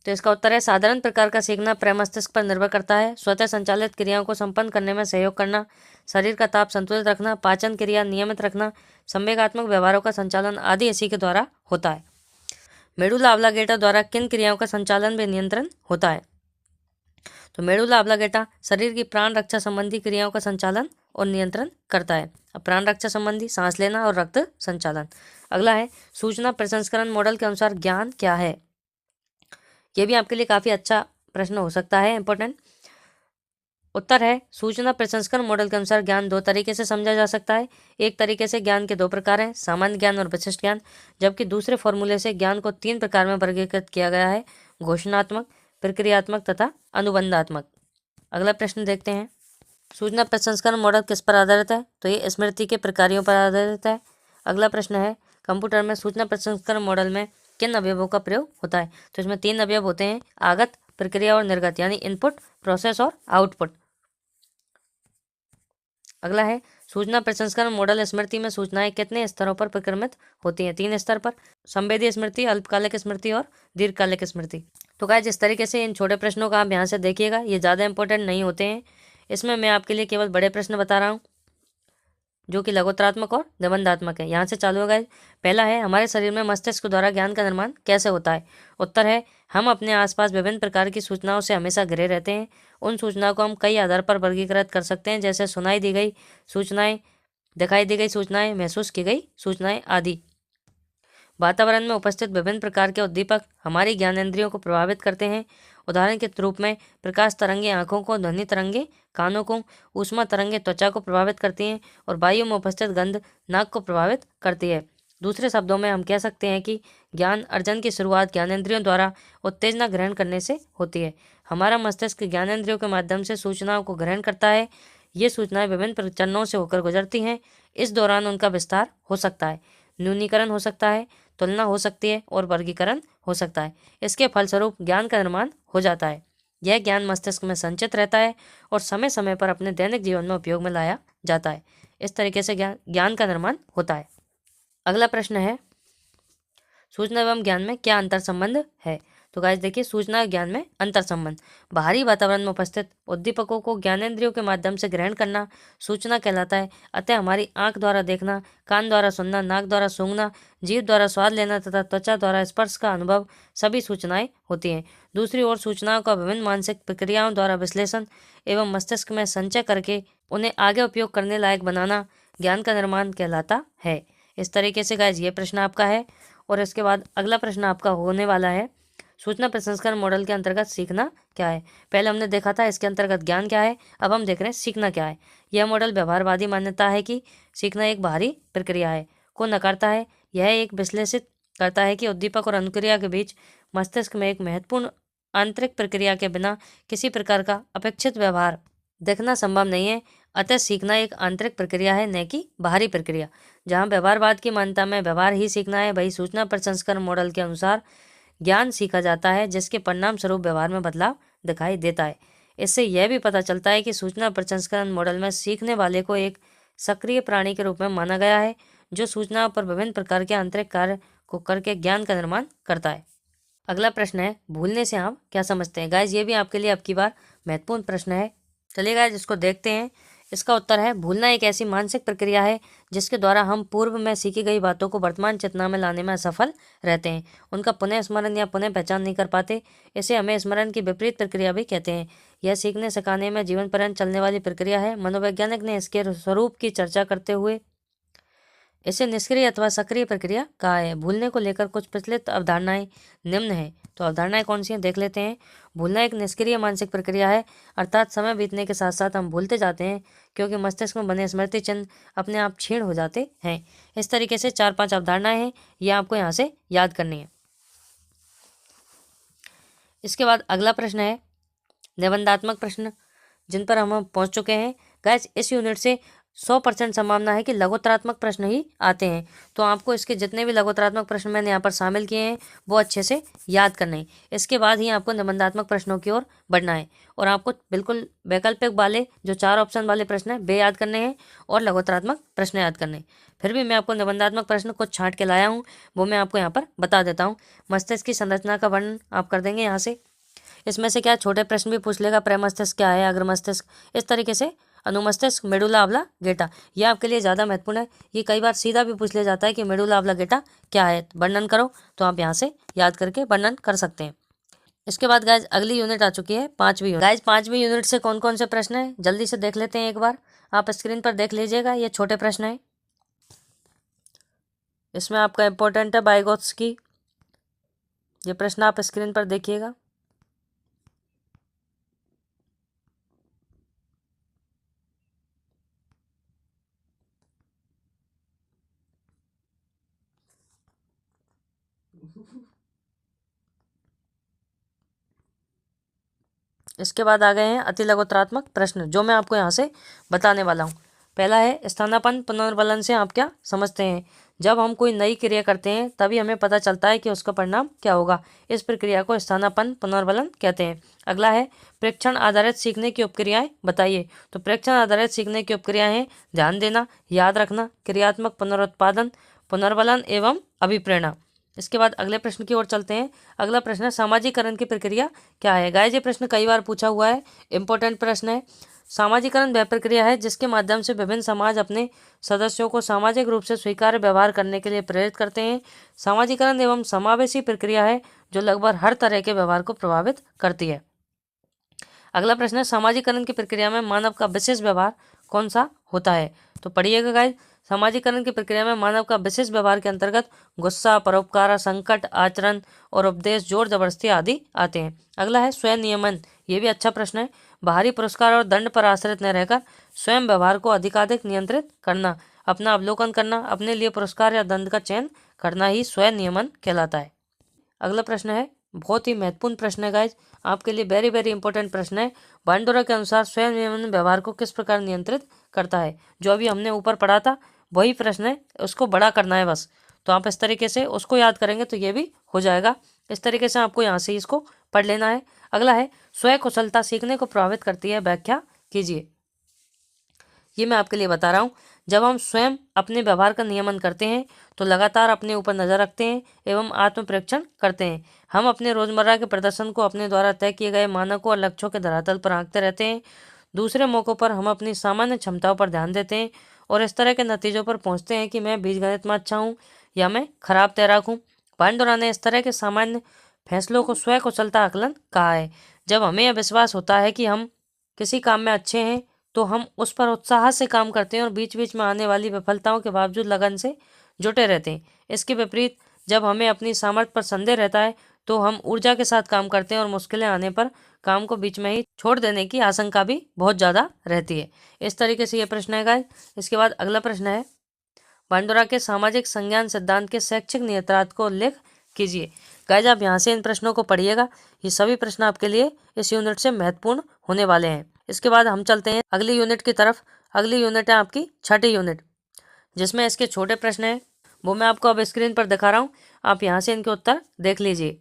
तो इसका उत्तर है साधारण प्रकार का सीखना प्रमस्तिष्क पर निर्भर करता है। स्वतः संचालित क्रियाओं को संपन्न करने में सहयोग करना, शरीर का ताप संतुलित रखना, पाचन क्रिया नियमित रखना, संवेगात्मक व्यवहारों का संचालन आदि इसी के द्वारा होता है। मेडुला ऑब्लांगेटा द्वारा किन क्रियाओं का संचालन भी नियंत्रण होता है। तो मेडुला ऑब्लांगेटा शरीर की प्राण रक्षा संबंधी क्रियाओं का संचालन और नियंत्रण करता है। अब प्राण रक्षा संबंधी सांस लेना और रक्त संचालन। अगला है सूचना प्रसंस्करण मॉडल के अनुसार ज्ञान क्या है। यह भी आपके लिए काफी अच्छा प्रश्न हो सकता है, इंपॉर्टेंट। उत्तर है सूचना प्रसंस्करण मॉडल के अनुसार ज्ञान 2 तरीके से समझा जा सकता है। एक तरीके से ज्ञान के 2 प्रकार हैं, सामान्य ज्ञान और विशिष्ट ज्ञान। जबकि दूसरे फॉर्मूले से ज्ञान को 3 प्रकार में वर्गीकृत किया गया है, घोषणात्मक, प्रक्रियात्मक तथा अनुबंधात्मक। अगला प्रश्न देखते हैं, सूचना प्रसंस्करण मॉडल किस पर आधारित है। तो ये स्मृति के प्रकारों पर आधारित है। अगला प्रश्न है कंप्यूटर में सूचना प्रसंस्करण मॉडल में किन अवयवों का प्रयोग होता है। तो इसमें 3 अवयव होते हैं, आगत, प्रक्रिया और निर्गत, यानी इनपुट, प्रोसेस और आउटपुट। अगला है सूचना प्रसंस्करण मॉडल स्मृति में सूचनाएं कितने स्तरों पर प्रक्रमित होती हैं। 3 स्तर पर, संवेदी स्मृति, अल्पकालिक स्मृति और दीर्घकालिक स्मृति। तो गाइस इस तरीके से इन छोटे प्रश्नों का आप यहाँ से देखिएगा, ये ज़्यादा इंपॉर्टेंट नहीं होते हैं। इसमें मैं आपके लिए केवल बड़े प्रश्न बता रहा हूँ जो कि लघुत्तरात्मक और निबंधात्मक है। यहाँ से चालू होगा। पहला है हमारे शरीर में मस्तिष्क द्वारा ज्ञान का निर्माण कैसे होता है। उत्तर है हम अपने आसपास विभिन्न प्रकार की सूचनाओं से हमेशा घिरे रहते हैं। उन सूचनाओं को हम कई आधार पर वर्गीकृत कर सकते हैं, जैसे सुनाई दी गई सूचनाएं, दिखाई दी गई सूचनाएं, महसूस की गई सूचनाएं आदि। वातावरण में उपस्थित विभिन्न प्रकार के उद्दीपक हमारी ज्ञानेंद्रियों को प्रभावित करते हैं। उदाहरण के रूप में प्रकाश तरंगे आंखों को, ध्वनि तरंगे कानों को, ऊष्मा तरंगे त्वचा को प्रभावित करती हैं और वायु में उपस्थित गंध नाक को प्रभावित करती है। दूसरे शब्दों में हम कह सकते हैं कि ज्ञान अर्जन की शुरुआत ज्ञानेंद्रियों द्वारा उत्तेजना ग्रहण करने से होती है। हमारा मस्तिष्क ज्ञानेंद्रियों के माध्यम से सूचनाओं को ग्रहण करता है। ये सूचनाएं विभिन्न चरणों से होकर गुजरती हैं। इस दौरान उनका विस्तार हो सकता है, न्यूनीकरण हो सकता है, तुलना हो सकती है और वर्गीकरण हो सकता है। इसके फलस्वरूप ज्ञान का निर्माण हो जाता है। यह ज्ञान मस्तिष्क में संचित रहता है और समय समय पर अपने दैनिक जीवन में उपयोग में लाया जाता है। इस तरीके से ज्ञान का निर्माण होता है। अगला प्रश्न है सूचना एवं ज्ञान में क्या अंतर संबंध है। तो गाइस देखिए, सूचना और ज्ञान में अंतर संबंध। बाहरी वातावरण में उपस्थित उद्दीपकों को ज्ञानेंद्रियों के माध्यम से ग्रहण करना सूचना कहलाता है। अतः हमारी आंख द्वारा देखना, कान द्वारा सुनना, नाक द्वारा सूंघना, जीभ द्वारा स्वाद लेना तथा त्वचा द्वारा स्पर्श का अनुभव सभी सूचनाएं होती हैं। दूसरी ओर सूचनाओं का विभिन्न मानसिक प्रक्रियाओं द्वारा विश्लेषण एवं मस्तिष्क में संचय करके उन्हें आगे उपयोग करने लायक बनाना ज्ञान का निर्माण कहलाता है। इस तरीके से गाइस ये प्रश्न आपका है। और इसके बाद अगला प्रश्न आपका होने वाला है सूचना प्रसंस्करण मॉडल के अंतर्गत सीखना क्या है। पहले हमने देखा था इसके अंतर्गत ज्ञान क्या है, अब हम देख रहे हैं सीखना क्या है। यह मॉडल व्यवहारवादी मान्यता है कि सीखना एक बाहरी प्रक्रिया है को नकारता है। यह एक विश्लेषित करता है कि उद्दीपक और अनुक्रिया के बीच मस्तिष्क में एक महत्वपूर्ण आंतरिक प्रक्रिया के बिना किसी प्रकार का अपेक्षित व्यवहार देखना संभव नहीं है। अतः सीखना एक आंतरिक प्रक्रिया है, न कि बाहरी प्रक्रिया। जहाँ व्यवहारवाद की मान्यता में व्यवहार ही सीखना है, वही सूचना प्रसंस्करण मॉडल के अनुसार ज्ञान सीखा जाता है, जिसके परिणाम स्वरूप व्यवहार में बदलाव दिखाई देता है। इससे यह भी पता चलता है कि सूचना प्रसंस्करण मॉडल में सीखने वाले को एक सक्रिय प्राणी के रूप में माना गया है, जो सूचनाओं पर विभिन्न प्रकार के आंतरिक कार्य को करके ज्ञान का निर्माण करता है। अगला प्रश्न है भूलने से आप क्या समझते हैं। गाइस ये भी आपके लिए अब की बार महत्वपूर्ण प्रश्न है। चलिए गाइस इसको देखते हैं। इसका उत्तर है भूलना एक ऐसी मानसिक प्रक्रिया है जिसके द्वारा हम पूर्व में सीखी गई बातों को वर्तमान चेतना में लाने में असफल रहते हैं, उनका पुनः स्मरण या पुनः पहचान नहीं कर पाते। इसे हमें स्मरण की विपरीत प्रक्रिया भी कहते हैं। यह सीखने सिखाने में जीवन पर्यंत चलने वाली प्रक्रिया है। मनोवैज्ञानिक ने इसके स्वरूप की चर्चा करते हुए इसे निष्क्रिय अथवा सक्रिय प्रक्रिया कहा है। भूलने को लेकर कुछ प्रचलित अवधारणाएं निम्न है। तो अवधारणाएं कौन सी हैं देख लेते हैं। भूलना एक निष्क्रिय मानसिक प्रक्रिया है, अर्थात समय बीतने के साथ साथ हम भूलते जाते हैं क्योंकि मस्तिष्क में बने स्मृति चिन्ह अपने आप क्षीण हो जाते हैं। इस तरीके से 4-5 अवधारणाएं हैं, ये आपको यहाँ से याद करनी है। इसके बाद अगला प्रश्न है निबंधात्मक प्रश्न, जिन पर हम पहुँच चुके हैं। गाइस, इस यूनिट से 100% संभावना है कि लघुत्तरात्मक प्रश्न ही आते हैं, तो आपको इसके जितने भी लघुत्तरात्मक प्रश्न मैंने यहाँ पर शामिल किए हैं वो अच्छे से याद करने हैं। इसके बाद ही आपको निबंधात्मक प्रश्नों की ओर बढ़ना है और आपको बिल्कुल वैकल्पिक वाले जो 4 ऑप्शन वाले प्रश्न हैं वे याद करने हैं और लघुत्तरात्मक प्रश्न याद करने हैं। फिर भी मैं आपको निबंधात्मक प्रश्न कुछ छांट के लाया हूँ, वो मैं आपको यहाँ पर बता देता हूँ। मस्तिष्क की संरचना का वर्णन आप कर देंगे यहाँ से। इसमें से क्या छोटे प्रश्न भी पूछ लेगा, प्रमस्तिष्क क्या है, अग्र मस्तिष्क, इस तरीके से अनुमस्तिष्क, मेडुला ऑब्लांगेटा, ये आपके लिए ज़्यादा महत्वपूर्ण है। ये कई बार सीधा भी पूछ लिया जाता है कि मेडुला ऑब्लांगेटा क्या है, वर्णन करो, तो आप यहाँ से याद करके वर्णन कर सकते हैं। इसके बाद गाइज अगली यूनिट आ चुकी है 5वीं यूनिट। गाइज 5वीं यूनिट से कौन कौन से प्रश्न हैं जल्दी से देख लेते हैं। एक बार आप स्क्रीन पर देख लीजिएगा, ये छोटे प्रश्न हैं। इसमें आपका इम्पोर्टेंट है वाइगोत्स्की, ये प्रश्न आप स्क्रीन पर देखिएगा। इसके बाद आ गए हैं अति लघुत्तरात्मक प्रश्न, जो मैं आपको यहाँ से बताने वाला हूँ। पहला है स्थानापन्न पुनर्वलन से आप क्या समझते हैं। जब हम कोई नई क्रिया करते हैं तभी हमें पता चलता है कि उसका परिणाम क्या होगा। इस प्रक्रिया को स्थानापन्न पुनर्वलन कहते हैं। अगला है प्रेक्षण आधारित सीखने की उपक्रियाएं बताइए। तो प्रेक्षण आधारित सीखने की उपक्रियाएं हैं ध्यान देना, याद रखना, क्रियात्मक पुनरुत्पादन, पुनर्वलन एवं अभिप्रेरणा। इसके बाद अगले प्रश्न की ओर चलते हैं। अगला प्रश्न है सामाजिकरण की प्रक्रिया क्या है। गाइस, ये प्रश्न कई बार पूछा हुआ है, इंपॉर्टेंट प्रश्न है। सामाजिकरण वह प्रक्रिया है जिसके माध्यम से विभिन्न समाज अपने सदस्यों को सामाजिक रूप से स्वीकार्य व्यवहार करने के लिए प्रेरित करते हैं। सामाजिकरण एवं समावेशी प्रक्रिया है जो लगभग हर तरह के व्यवहार को प्रभावित करती है। अगला प्रश्न है सामाजिकरण की प्रक्रिया में मानव का विशेष व्यवहार कौन सा होता है। तो पढ़िएगा गाइस, सामाजिकरण की प्रक्रिया में मानव का विशेष व्यवहार के अंतर्गत गुस्सा, परोपकार, संकट, आचरण और उपदेश, जोर जबरदस्ती आदि आते हैं। अगला है स्वयं नियमन, ये भी अच्छा प्रश्न है। बाहरी पुरस्कार और दंड पर आश्रित न रहकर स्वयं व्यवहार को अधिकाधिक नियंत्रित करना, अपना अवलोकन करना, अपने लिए पुरस्कार या दंड का चयन करना ही स्वयं नियमन कहलाता है। अगला प्रश्न है बहुत ही महत्वपूर्ण प्रश्न है गाइज, आपके लिए वेरी वेरी इंपॉर्टेंट प्रश्न है। बांडोरा के अनुसार स्वयं नियमन व्यवहार को किस प्रकार नियंत्रित करता है। जो अभी हमने ऊपर पढ़ा था वही प्रश्न है, उसको बड़ा करना है बस। तो आप इस तरीके से उसको याद करेंगे तो ये भी हो जाएगा। इस तरीके से आपको यहाँ से इसको पढ़ लेना है। अगला है स्वयं कुशलता सीखने को प्रभावित करती है, व्याख्या कीजिए। ये मैं आपके लिए बता रहा हूँ। जब हम स्वयं अपने व्यवहार का नियमन करते हैं तो लगातार अपने ऊपर नजर रखते हैं एवं आत्म परीक्षण करते हैं। हम अपने रोजमर्रा के प्रदर्शन को अपने द्वारा तय किए गए मानकों और लक्ष्यों के धरातल पर आंकते रहते हैं। दूसरे मौकों पर हम अपनी सामान्य क्षमताओं पर ध्यान देते हैं और इस तरह के नतीजों पर पहुंचते हैं कि मैं बीजगणित में अच्छा हूँ या मैं खराब तैराक हूँ। पांडुरा ने इस तरह के सामान्य फैसलों को स्वयं कुशलता आकलन कहा है। जब हमें यह विश्वास होता है कि हम किसी काम में अच्छे हैं तो हम उस पर उत्साह से काम करते हैं और बीच बीच में आने वाली विफलताओं के बावजूद लगन से जुटे रहते हैं। इसके विपरीत जब हमें अपनी सामर्थ्य पर संदेह रहता है तो हम ऊर्जा के साथ काम करते हैं और मुश्किलें आने पर काम को बीच में ही छोड़ देने की आशंका भी बहुत ज़्यादा रहती है। इस तरीके से ये प्रश्न है गाइस। इसके बाद अगला प्रश्न है बांडोरा के सामाजिक संज्ञान सिद्धांत के शैक्षिक निहितार्थ को उल्लेख कीजिए। गाइस, आप यहाँ से इन प्रश्नों को पढ़िएगा, ये सभी प्रश्न आपके लिए इस यूनिट से महत्वपूर्ण होने वाले हैं। इसके बाद हम चलते हैं अगली यूनिट की तरफ। अगली यूनिट है आपकी 6ठी यूनिट, जिसमें इसके छोटे प्रश्न हैं, वो मैं आपको अब स्क्रीन पर दिखा रहा हूँ। आप यहाँ से इनके उत्तर देख लीजिए।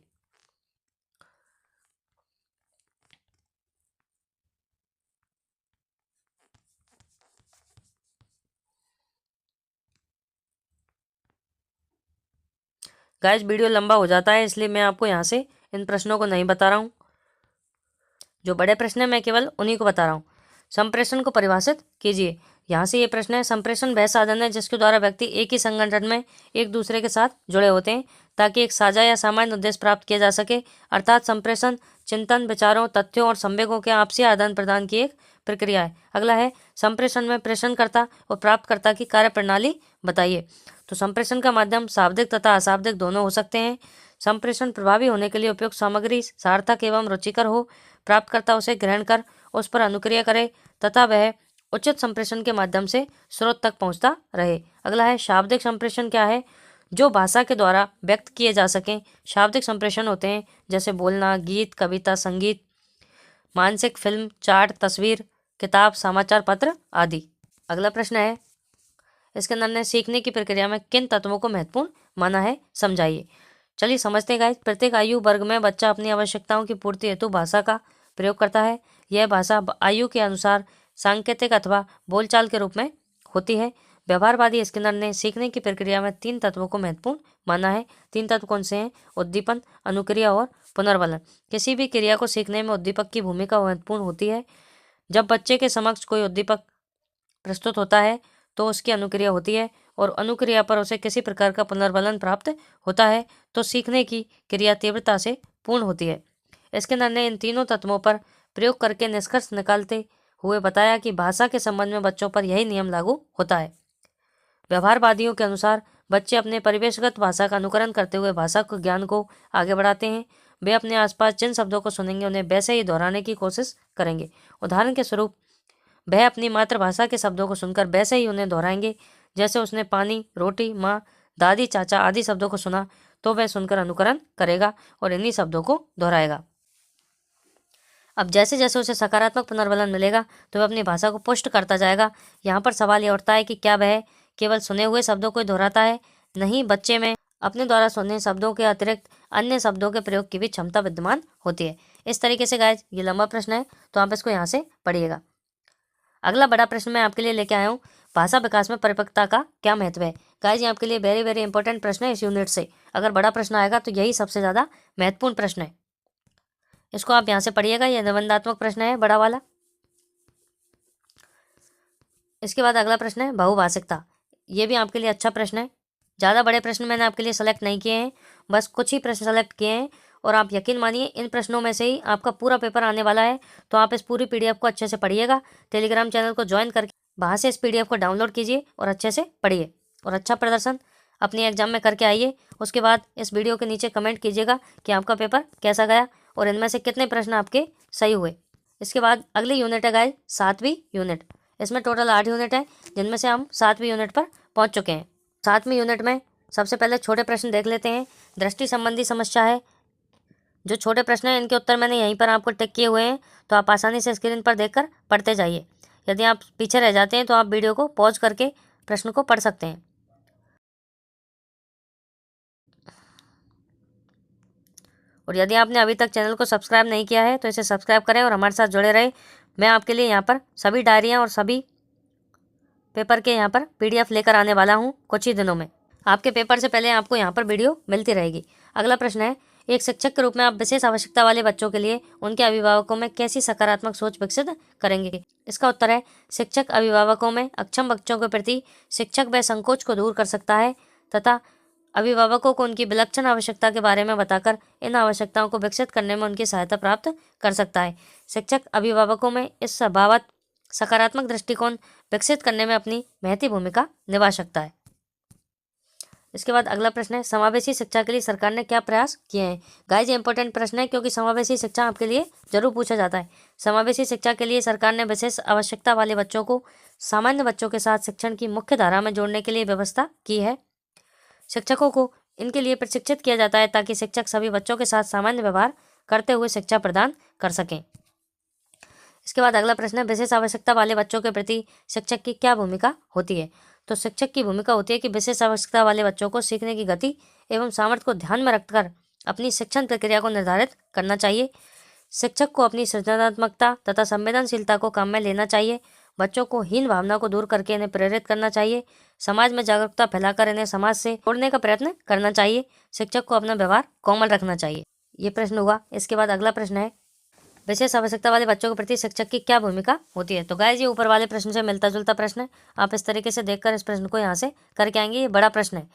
गाइस, वीडियो लंबा हो जाता है इसलिए मैं आपको यहाँ से इन प्रश्नों को नहीं बता रहा हूँ। जो बड़े प्रश्न हैं मैं केवल उन्हीं को बता रहा हूँ। संप्रेषण को परिभाषित कीजिए। यहाँ से ये प्रश्न है, संप्रेषण वह साधन है जिसके द्वारा व्यक्ति एक ही संगठन में एक दूसरे के साथ जुड़े होते हैं ताकि एक साझा या सामान्य उद्देश्य प्राप्त किया जा सके। अर्थात संप्रेषण चिंतन, विचारों, तथ्यों और संवेगों के आपसी आदान प्रदान की एक प्रक्रिया है। अगला है, संप्रेषण में प्रेषणकर्ता और प्राप्तकर्ता की कार्यप्रणाली बताइए। तो संप्रेषण का माध्यम शाब्दिक तथा अशाब्दिक दोनों हो सकते हैं। संप्रेषण प्रभावी होने के लिए उपयुक्त सामग्री सार्थक एवं रुचिकर हो, प्राप्तकर्ता उसे ग्रहण कर उस पर अनुक्रिया करे तथा वह उचित संप्रेषण के माध्यम से स्रोत तक पहुंचता रहे। अगला है, शाब्दिक संप्रेषण क्या है? जो भाषा के द्वारा व्यक्त किए जा सकें शाब्दिक संप्रेषण होते हैं, जैसे बोलना, गीत, कविता, संगीत, मानसिक फिल्म, चार्ट, तस्वीर, किताब, समाचार पत्र आदि। अगला प्रश्न है, इसके अंदर ने सीखने की प्रक्रिया में किन तत्वों को महत्वपूर्ण माना है, समझाइए। चलिए समझते हैं गाइस। प्रत्येक आयु वर्ग में बच्चा अपनी आवश्यकताओं की पूर्ति हेतु भाषा का प्रयोग करता है। यह भाषा आयु के अनुसार सांकेतिक अथवा बोलचाल के रूप में होती है। व्यवहारवादी स्किनर ने सीखने की प्रक्रिया में 3 तत्वों को महत्वपूर्ण माना है। 3 तत्व कौन से हैं? उद्दीपन, अनुक्रिया और पुनर्बलन। किसी भी क्रिया को सीखने में उद्दीपक की भूमिका महत्वपूर्ण होती है। जब बच्चे के समक्ष कोई उद्दीपक प्रस्तुत होता है तो उसकी अनुक्रिया होती है और अनुक्रिया पर उसे किसी प्रकार का पुनर्बलन प्राप्त होता है तो सीखने की क्रिया तीव्रता से पूर्ण होती है। स्किनर ने इन तीनों तत्वों पर प्रयोग करके निष्कर्ष निकालते हुए बताया कि भाषा के संबंध में बच्चों पर यही नियम लागू होता है। व्यवहारवादियों के अनुसार बच्चे अपने परिवेशगत भाषा का अनुकरण करते हुए भाषा के ज्ञान को आगे बढ़ाते हैं। वे अपने आसपास जिन शब्दों को सुनेंगे उन्हें वैसे ही दोहराने की कोशिश करेंगे। उदाहरण के स्वरूप, वह अपनी मातृभाषा के शब्दों को सुनकर वैसे ही उन्हें दोहराएंगे। जैसे उसने पानी, रोटी, माँ, दादी, चाचा आदि शब्दों को सुना तो वह सुनकर अनुकरण करेगा और इन्हीं शब्दों को दोहराएगा। अब जैसे जैसे उसे सकारात्मक पुनर्बलन मिलेगा तो वह अपनी भाषा को पुष्ट करता जाएगा। यहाँ पर सवाल यह उठता है कि क्या वह केवल सुने हुए शब्दों को दोहराता है? नहीं, बच्चे में अपने द्वारा सुने शब्दों के अतिरिक्त अन्य शब्दों के प्रयोग की भी क्षमता विद्यमान होती है। इस तरीके से गाइस ये लंबा प्रश्न है तो आप इसको यहाँ से पढ़िएगा। अगला बड़ा प्रश्न मैं आपके लिए लेके आया हूँ, भाषा विकास में परिपक्वता का क्या महत्व है। गाइस ये आपके लिए वेरी वेरी इंपॉर्टेंट प्रश्न है। इस यूनिट से अगर बड़ा प्रश्न आएगा तो यही सबसे ज़्यादा महत्वपूर्ण प्रश्न है। इसको आप यहाँ से पढ़िएगा। यह निबंधात्मक प्रश्न है, बड़ा वाला। इसके बाद अगला प्रश्न है बहुभाषिकता। ये भी आपके लिए अच्छा प्रश्न है। ज़्यादा बड़े प्रश्न मैंने आपके लिए सेलेक्ट नहीं किए हैं, बस कुछ ही प्रश्न सेलेक्ट किए हैं और आप यकीन मानिए इन प्रश्नों में से ही आपका पूरा पेपर आने वाला है। तो आप इस पूरी PDF को अच्छे से पढ़िएगा। टेलीग्राम चैनल को ज्वाइन करके वहाँ से इस PDF को डाउनलोड कीजिए और अच्छे से पढ़िए और अच्छा प्रदर्शन अपने एग्जाम में करके आइए। उसके बाद इस वीडियो के नीचे कमेंट कीजिएगा कि आपका पेपर कैसा गया और इनमें से कितने प्रश्न आपके सही हुए। इसके बाद अगली यूनिट है गाइस 7वीं यूनिट। इसमें टोटल 8 यूनिट है जिनमें से हम 7वीं यूनिट पर पहुंच चुके हैं। 7वीं यूनिट में सबसे पहले छोटे प्रश्न देख लेते हैं। दृष्टि संबंधी समस्या है। जो छोटे प्रश्न हैं इनके उत्तर मैंने यहीं पर आपको टिक किए हुए हैं, तो आप आसानी से स्क्रीन पर देखकर पढ़ते जाइए। यदि आप पीछे रह जाते हैं तो आप वीडियो को पॉज करके प्रश्न को पढ़ सकते हैं। और यदि आपने अभी तक चैनल को सब्सक्राइब नहीं किया है तो इसे सब्सक्राइब करें और हमारे साथ जुड़े रहें। मैं आपके लिए यहाँ पर सभी डायरियाँ और सभी पेपर के यहाँ पर PDF लेकर आने वाला हूँ कुछ ही दिनों में। आपके पेपर से पहले आपको यहाँ पर वीडियो मिलती रहेगी। अगला प्रश्न है, एक शिक्षक के रूप में आप विशेष आवश्यकता वाले बच्चों के लिए उनके अभिभावकों में कैसी सकारात्मक सोच विकसित करेंगे। इसका उत्तर है, शिक्षक अभिभावकों में अक्षम बच्चों के प्रति शिक्षक व संकोच को दूर कर सकता है तथा अभिभावकों को उनकी विलक्षण आवश्यकता के बारे में बताकर इन आवश्यकताओं को विकसित करने में उनकी सहायता प्राप्त कर सकता है। शिक्षक अभिभावकों में इस स्वभावत सकारात्मक दृष्टिकोण विकसित करने में अपनी महती भूमिका निभा सकता है। इसके बाद अगला प्रश्न है, समावेशी शिक्षा के लिए सरकार ने क्या प्रयास किए हैं। गाइस ये इंपॉर्टेंट प्रश्न है क्योंकि समावेशी शिक्षा आपके लिए जरूर पूछा जाता है। समावेशी शिक्षा के लिए सरकार ने विशेष आवश्यकता वाले बच्चों को सामान्य बच्चों के साथ शिक्षण की मुख्य धारा में जोड़ने के लिए व्यवस्था की है। शिक्षकों को इनके लिए प्रशिक्षित किया जाता है ताकि शिक्षक सभी बच्चों के साथ सामान्य व्यवहार करते हुए शिक्षा प्रदान कर सकें। इसके बाद अगला प्रश्न है, विशेष आवश्यकता वाले बच्चों के प्रति शिक्षक की क्या भूमिका होती है। तो शिक्षक की भूमिका होती है कि विशेष आवश्यकता वाले बच्चों को सीखने की गति एवं सामर्थ्य को ध्यान में रखकर अपनी शिक्षण प्रक्रिया को निर्धारित करना चाहिए। शिक्षक को अपनी सृजनात्मकता तथा संवेदनशीलता को काम में लेना चाहिए। बच्चों को हीन भावना को दूर करके इन्हें प्रेरित करना चाहिए। समाज में जागरूकता फैलाकर इन्हें समाज से जोड़ने का प्रयत्न करना चाहिए। शिक्षक को अपना व्यवहार कोमल रखना चाहिए। ये प्रश्न हुआ। इसके बाद अगला प्रश्न है, विशेष आवश्यकता वाले बच्चों के प्रति शिक्षक की क्या भूमिका होती है। तो गाइस ये ऊपर वाले प्रश्न से मिलता जुलता प्रश्न है। आप इस तरीके से देखकर इस प्रश्न को यहाँ से करके आएंगे। ये बड़ा प्रश्न है।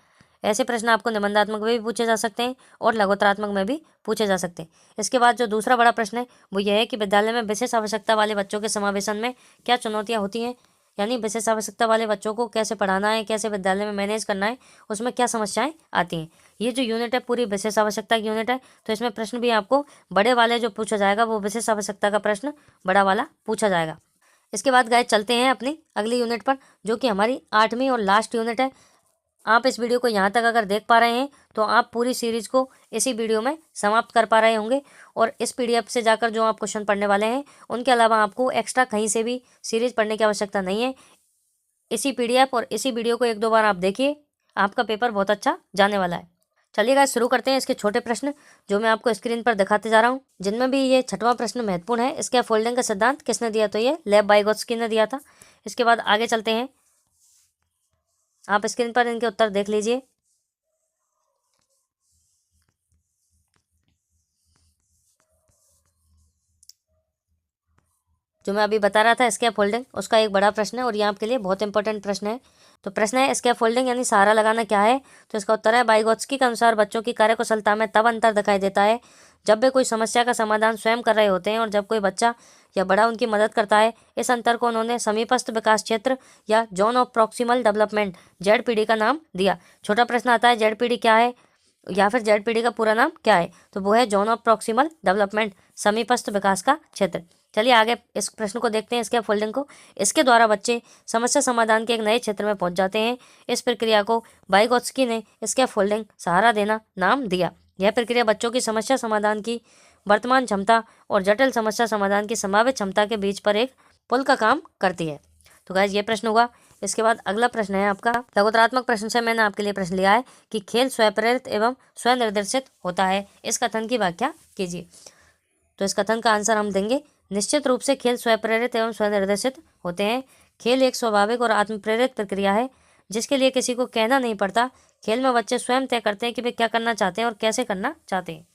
ऐसे प्रश्न आपको निबंधात्मक में भी पूछे जा सकते हैं और लघुत्तरात्मक में भी पूछे जा सकते हैं। इसके बाद जो दूसरा बड़ा प्रश्न है वो यह है कि विद्यालय में विशेष आवश्यकता वाले बच्चों के समावेशन में क्या चुनौतियाँ होती हैं, यानी विशेष आवश्यकता वाले बच्चों को कैसे पढ़ाना है, कैसे विद्यालय में मैनेज करना है, उसमें क्या समस्याएं आती हैं। ये जो यूनिट है पूरी विशेष आवश्यकता की यूनिट है, तो इसमें प्रश्न भी आपको बड़े वाले जो पूछा जाएगा वो विशेष आवश्यकता का प्रश्न बड़ा वाला पूछा जाएगा। इसके बाद गाइस चलते हैं अपनी अगली यूनिट पर, जो कि हमारी 8वीं और लास्ट यूनिट है। आप इस वीडियो को यहाँ तक अगर देख पा रहे हैं तो आप पूरी सीरीज को इसी वीडियो में समाप्त कर पा रहे होंगे, और इस पीडीएफ से जाकर जो आप क्वेश्चन पढ़ने वाले हैं उनके अलावा आपको एक्स्ट्रा कहीं से भी सीरीज पढ़ने की आवश्यकता नहीं है। इसी पीडीएफ और इसी वीडियो को 1-2 बार आप देखिए, आपका पेपर बहुत अच्छा जाने वाला है। चलिए गाइस शुरू करते हैं इसके छोटे प्रश्न जो मैं आपको स्क्रीन पर दिखाते जा रहा हूँ, जिनमें भी ये 6वां प्रश्न महत्वपूर्ण है। इसके फोल्डिंग का सिद्धांत किसने दिया, तो ये लेव वाइगोत्स्की ने दिया था। इसके बाद आगे चलते हैं, आप स्क्रीन पर इनके उत्तर देख लीजिए। जो मैं अभी बता रहा था स्कैप फोल्डिंग, उसका एक बड़ा प्रश्न है और ये आपके लिए बहुत इंपॉर्टेंट प्रश्न है। तो प्रश्न है स्कैप फोल्डिंग यानी सहारा लगाना क्या है, तो इसका उत्तर है वाइगोत्स्की के अनुसार बच्चों की कार्यकुशलता में तब अंतर दिखाई देता है जब वे कोई समस्या का समाधान स्वयं कर रहे होते हैं और जब कोई बच्चा या बड़ा उनकी मदद करता है। इस अंतर को उन्होंने समीपस्थ विकास क्षेत्र या zone of proximal development ZPD का नाम दिया। छोटा प्रश्न आता है ZPD क्या है या फिर ZPD का पूरा नाम क्या है, तो वो है जोन ऑफ प्रॉक्सिमल डेवलपमेंट, समीपस्थ विकास का क्षेत्र। चलिए आगे इस प्रश्न को देखते हैं, इसके फोल्डिंग को। इसके द्वारा बच्चे समस्या समाधान के एक नए क्षेत्र में पहुंच जाते हैं। इस प्रक्रिया को वाइगोत्स्की ने इसके फोल्डिंग सहारा देना नाम दिया। यह प्रक्रिया बच्चों की समस्या समाधान की वर्तमान क्षमता और जटिल समस्या समाधान की संभावित क्षमता के बीच पर एक पुल का काम करती है। तो गाइस ये प्रश्न होगा। इसके बाद अगला प्रश्न है आपका लघुत्तरात्मक प्रश्न से मैंने आपके लिए प्रश्न लिया है कि खेल स्वप्रेरित एवं स्वनिर्देशित होता है, इस कथन की व्याख्या कीजिए। तो इस कथन का आंसर हम देंगे निश्चित रूप से खेल स्वप्रेरित एवं स्वनिर्देशित होते हैं। खेल एक स्वाभाविक और आत्मप्रेरित प्रक्रिया है जिसके लिए किसी को कहना नहीं पड़ता। खेल में बच्चे स्वयं तय करते हैं कि वे क्या करना चाहते हैं और कैसे करना चाहते हैं।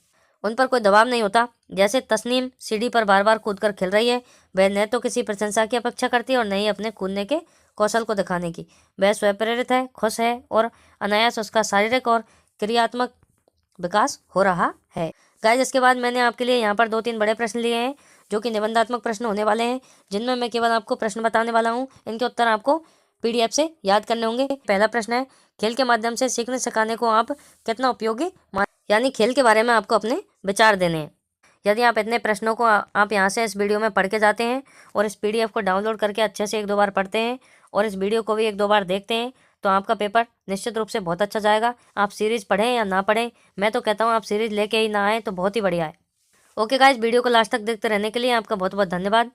उन पर कोई दबाव नहीं होता। जैसे तस्नीम सीढ़ी पर बार बार कूदकर खेल रही है, वह न तो किसी प्रशंसा की अपेक्षा करती है और न ही अपने कूदने के कौशल को दिखाने की। वह स्वप्रेरित है, खुश है और अनायास उसका शारीरिक और क्रियात्मक विकास हो रहा है। गाइस इसके बाद मैंने आपके लिए यहाँ पर 2-3 बड़े प्रश्न लिए हैं जो कि निबंधात्मक प्रश्न होने वाले हैं, जिनमें मैं केवल आपको प्रश्न बताने वाला हूँ। इनके उत्तर आपको पीडीएफ से याद करने होंगे। पहला प्रश्न है खेल के माध्यम से सीखने सिखाने को आप कितना उपयोगी यानी खेल के बारे में आपको अपने विचार देने हैं। यदि आप इतने प्रश्नों को आप यहाँ से इस वीडियो में पढ़ के जाते हैं और इस पीडीएफ को डाउनलोड करके अच्छे से 1-2 बार पढ़ते हैं और इस वीडियो को भी 1-2 बार देखते हैं, तो आपका पेपर निश्चित रूप से बहुत अच्छा जाएगा। आप सीरीज पढ़ें या ना पढ़ें, मैं तो कहता हूँ आप सीरीज लेके ही ना आए तो बहुत ही बढ़िया है। ओके गाइज, वीडियो को लास्ट तक देखते रहने के लिए आपका बहुत बहुत धन्यवाद।